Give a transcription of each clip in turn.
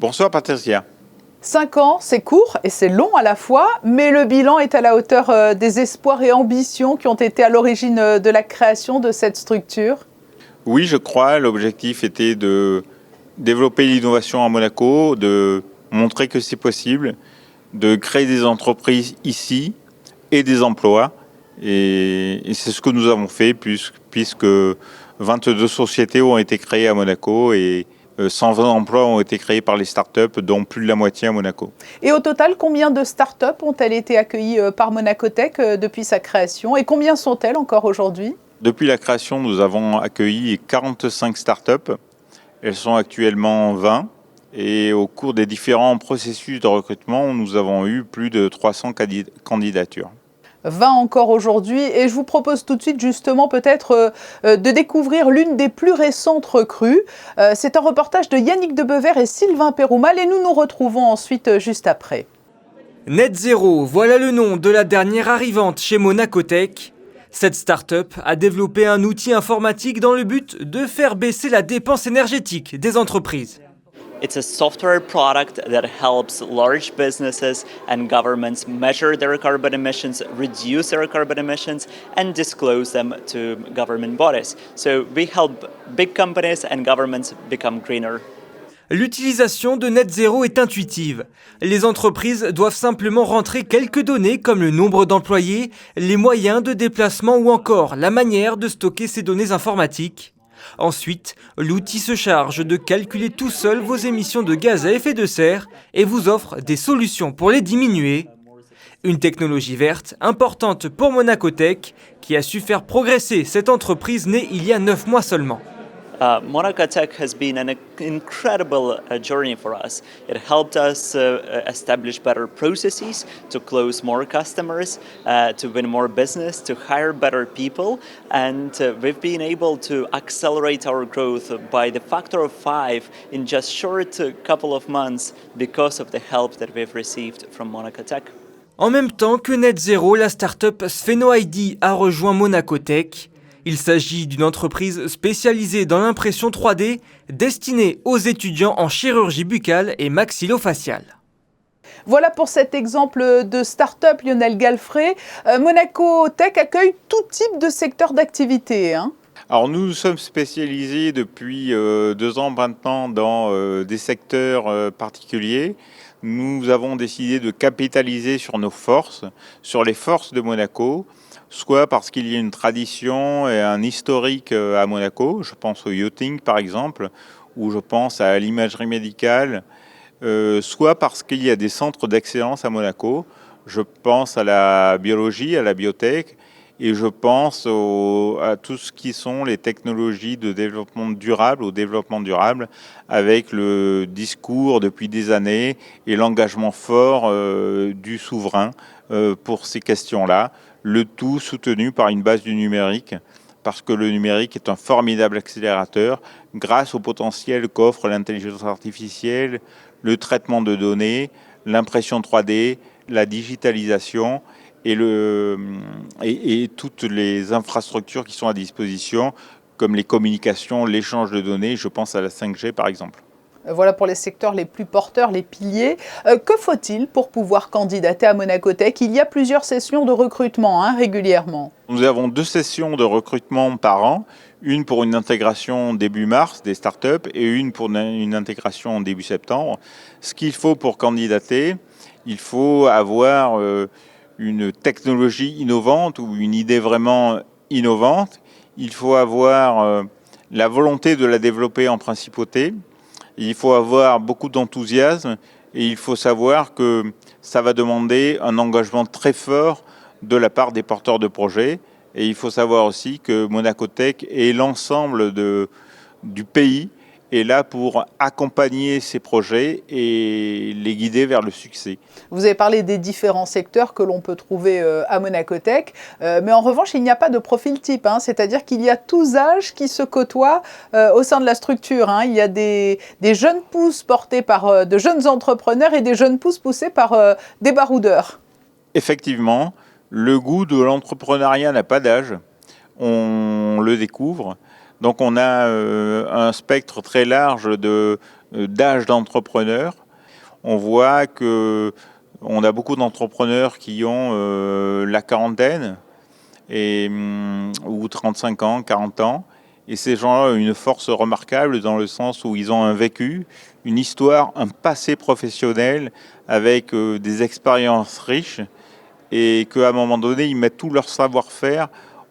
Bonsoir Patricia. 5 ans, c'est court et c'est long à la fois, mais le bilan est à la hauteur des espoirs et ambitions qui ont été à l'origine de la création de cette structure. Oui, je crois, l'objectif était de développer l'innovation à Monaco, de montrer que c'est possible, de créer des entreprises ici et des emplois. Et c'est ce que nous avons fait puisque 22 sociétés ont été créées à Monaco et 120 emplois ont été créés par les startups, dont plus de la moitié à Monaco. Et au total, combien de startups ont-elles été accueillies par Monaco Tech depuis sa création et combien sont-elles encore aujourd'hui ? Depuis la création, nous avons accueilli 45 startups. Elles sont actuellement 20. Et au cours des différents processus de recrutement, nous avons eu plus de 300 candidatures. 20 encore aujourd'hui et je vous propose tout de suite justement peut-être de découvrir l'une des plus récentes recrues. C'est un reportage de Yannick Debever et Sylvain Péroumal et nous nous retrouvons ensuite juste après. Net Zero, voilà le nom de la dernière arrivante chez Monaco Tech. Cette start-up a développé un outil informatique dans le but de faire baisser la dépense énergétique des entreprises. It's a software product that helps large businesses and governments measure their carbon emissions, reduce their carbon emissions, and disclose them to government bodies. So we help big companies and governments become greener. L'utilisation de Net Zero est intuitive. Les entreprises doivent simplement rentrer quelques données comme le nombre d'employés, les moyens de déplacement ou encore la manière de stocker ces données informatiques. Ensuite, l'outil se charge de calculer tout seul vos émissions de gaz à effet de serre et vous offre des solutions pour les diminuer. Une technologie verte importante pour Monaco Tech qui a su faire progresser cette entreprise née il y a 9 mois seulement. Monaco Tech has been an incredible journey for us. It helped us establish better processes, to close more customers, to win more business, to hire better people, and we've been able to accelerate our growth by the factor of 5 in just short couple of months because of the help that we've received from Monaco Tech. En même temps que Net Zero, la start-up Sphenoid a rejoint Monaco Tech. Il s'agit d'une entreprise spécialisée dans l'impression 3D destinée aux étudiants en chirurgie buccale et maxillofaciale. Voilà pour cet exemple de start-up Lionel Galfrey. Monaco Tech accueille tout type de secteur d'activité. Alors nous sommes spécialisés depuis 2 ans maintenant dans des secteurs particuliers. Nous avons décidé de capitaliser sur nos forces, sur les forces de Monaco, soit parce qu'il y a une tradition et un historique à Monaco, je pense au yachting par exemple, ou je pense à l'imagerie médicale, soit parce qu'il y a des centres d'excellence à Monaco, je pense à la biologie, à la biotech, et je pense à tout ce qui sont les technologies de développement durable, au développement durable, avec le discours depuis des années et l'engagement fort du souverain pour ces questions-là. Le tout soutenu par une base du numérique, parce que le numérique est un formidable accélérateur grâce au potentiel qu'offre l'intelligence artificielle, le traitement de données, l'impression 3D, la digitalisation et toutes les infrastructures qui sont à disposition, comme les communications, l'échange de données, je pense à la 5G par exemple. Voilà pour les secteurs les plus porteurs, les piliers. Que faut-il pour pouvoir candidater à Monaco Tech ? Il y a plusieurs sessions de recrutement régulièrement. Nous avons 2 sessions de recrutement par an, une pour une intégration début mars des startups et une pour une intégration début septembre. Ce qu'il faut pour candidater, il faut avoir une technologie innovante ou une idée vraiment innovante. Il faut avoir la volonté de la développer en principauté. Il faut avoir beaucoup d'enthousiasme et il faut savoir que ça va demander un engagement très fort de la part des porteurs de projets. Et il faut savoir aussi que Monaco Tech et l'ensemble du pays est là pour accompagner ces projets et les guider vers le succès. Vous avez parlé des différents secteurs que l'on peut trouver à Monaco Tech, mais en revanche, il n'y a pas de profil type, c'est-à-dire qu'il y a tous âges qui se côtoient au sein de la structure. Il y a des jeunes pousses portés par de jeunes entrepreneurs et des jeunes pousses poussés par des baroudeurs. Effectivement, le goût de l'entrepreneuriat n'a pas d'âge, on le découvre. Donc on a un spectre très large d'âge d'entrepreneurs. On voit qu'on a beaucoup d'entrepreneurs qui ont la quarantaine ou 35 ans, 40 ans. Et ces gens-là ont une force remarquable dans le sens où ils ont un vécu, une histoire, un passé professionnel avec des expériences riches et qu'à un moment donné, ils mettent tout leur savoir-faire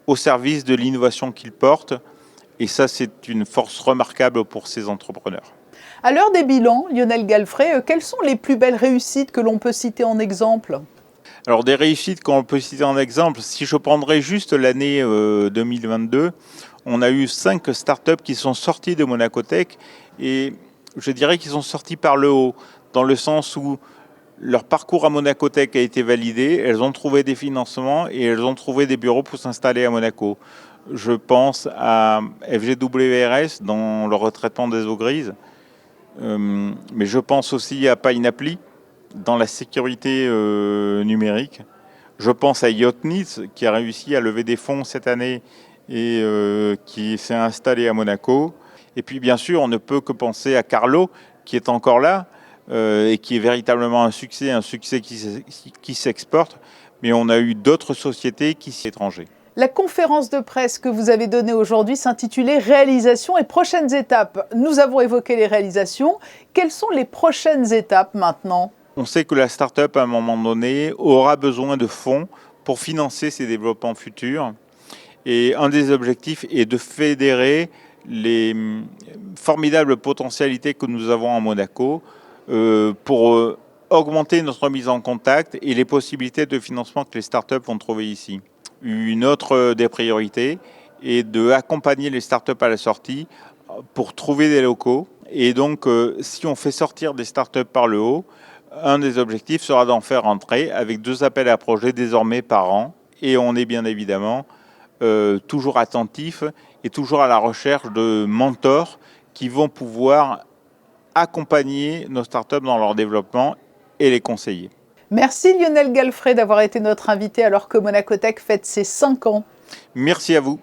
au service de l'innovation qu'ils portent. Et ça, c'est une force remarquable pour ces entrepreneurs. À l'heure des bilans, Lionel Galfrey, quelles sont les plus belles réussites que l'on peut citer en exemple ? Alors des réussites qu'on peut citer en exemple, si je prendrais juste l'année 2022, on a eu 5 startups qui sont sorties de Monacotech et je dirais qu'ils sont sortis par le haut, dans le sens où leur parcours à Monacotech a été validé, elles ont trouvé des financements et elles ont trouvé des bureaux pour s'installer à Monaco. Je pense à FGWRS dans le retraitement des eaux grises, mais je pense aussi à Pineaply dans la sécurité numérique. Je pense à Yotnitz qui a réussi à lever des fonds cette année et qui s'est installé à Monaco. Et puis bien sûr, on ne peut que penser à Carlo qui est encore là et qui est véritablement un succès qui s'exporte. Mais on a eu d'autres sociétés qui sont étrangères. La conférence de presse que vous avez donnée aujourd'hui s'intitulait « Réalisations et prochaines étapes ». Nous avons évoqué les réalisations. Quelles sont les prochaines étapes maintenant ? On sait que la start-up, à un moment donné, aura besoin de fonds pour financer ses développements futurs. Et un des objectifs est de fédérer les formidables potentialités que nous avons à Monaco pour augmenter notre mise en contact et les possibilités de financement que les startups vont trouver ici. Une autre des priorités est d'accompagner les startups à la sortie pour trouver des locaux. Et donc, si on fait sortir des startups par le haut, un des objectifs sera d'en faire entrer avec 2 appels à projets désormais par an. Et on est bien évidemment toujours attentif et toujours à la recherche de mentors qui vont pouvoir accompagner nos startups dans leur développement et les conseiller. Merci Lionel Galfrey d'avoir été notre invité alors que Monacotech fête ses 5 ans. Merci à vous.